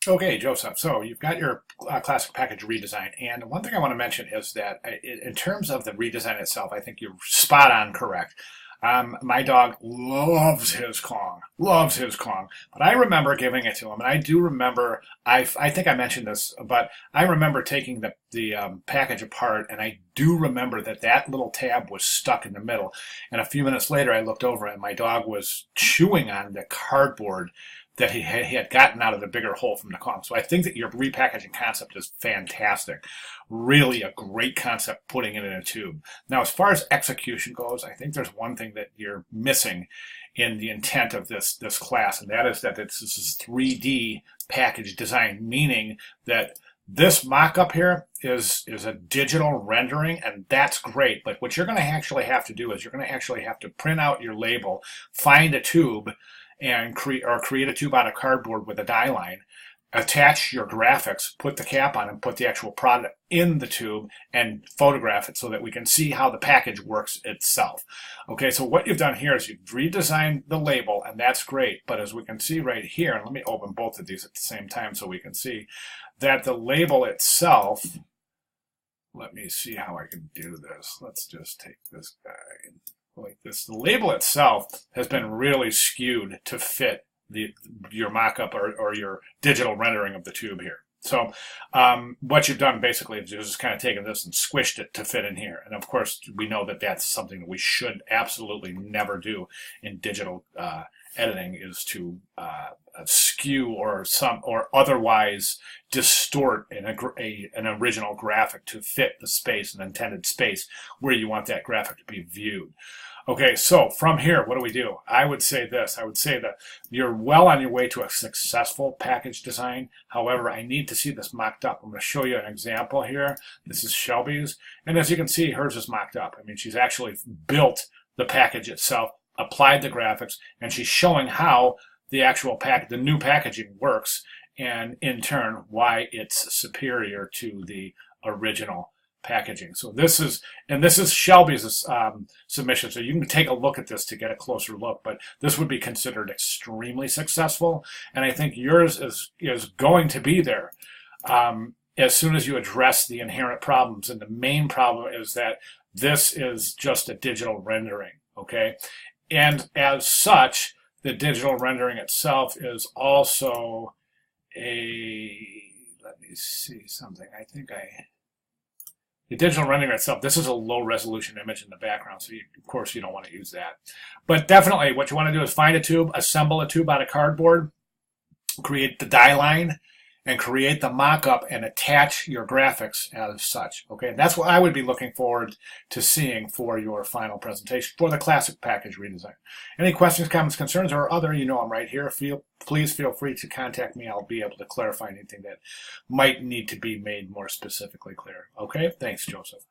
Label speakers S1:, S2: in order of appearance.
S1: Okay, Joseph. So you've got your classic package redesign, and one thing I want to mention is that in terms of the redesign itself, I think you're spot on correct. My dog loves his Kong, loves his Kong, but I remember giving it to him, and I do remember, I think I mentioned this, but I remember taking the package apart, and I do remember that that little tab was stuck in the middle, and a few minutes later I looked over and my dog was chewing on the cardboard that he had gotten out of the bigger hole from the Kong. So I think that your repackaging concept is fantastic. Really a great concept putting it in a tube. Now, as far as execution goes, I think there's one thing that you're missing in the intent of this class, and that is that this is 3D package design, meaning that this mock-up here is a digital rendering, and that's great. But what you're going to actually have to do is you're going to actually have to print out your label, find a tube, and create a tube out of cardboard with a die line, attach your graphics, put the cap on, and put the actual product in the tube and photograph it so that we can see how the package works itself. Okay, so what you've done here is you've redesigned the label, and that's great. But as we can see right here, and let me open both of these at the same time so we can see that the label itself, let me see how I can do this. Let's just take this guy like this. The label itself has been really skewed to fit your mock-up or your digital rendering of the tube here. So what you've done basically is just kind of taken this and squished it to fit in here. And of course, we know that that's something that we should absolutely never do in digital editing, is to skew or otherwise distort an original graphic to fit the space, an intended space where you want that graphic to be viewed. Okay, so from here, what do we do? I would say this. I would say that you're well on your way to a successful package design. However, I need to see this mocked up. I'm going to show you an example here. This is Shelby's. And as you can see, hers is mocked up. I mean, she's actually built the package itself, applied the graphics, and she's showing how the actual the new packaging works, and in turn, why it's superior to the original packaging. So this is Shelby's submission. So you can take a look at this to get a closer look, but this would be considered extremely successful. And I think yours is going to be there as soon as you address the inherent problems. And the main problem is that this is just a digital rendering, okay? And as such, the digital rendering itself is also let me see something. The digital rendering itself, this is a low resolution image in the background, so of course you don't want to use that. But definitely what you want to do is find a tube, assemble a tube out of cardboard, create the die line, and create the mock-up and attach your graphics as such. Okay, and that's what I would be looking forward to seeing for your final presentation for the classic package redesign. Any questions, comments, concerns, or other, you know I'm right here. Please feel free to contact me. I'll be able to clarify anything that might need to be made more specifically clear. Okay, thanks, Joseph.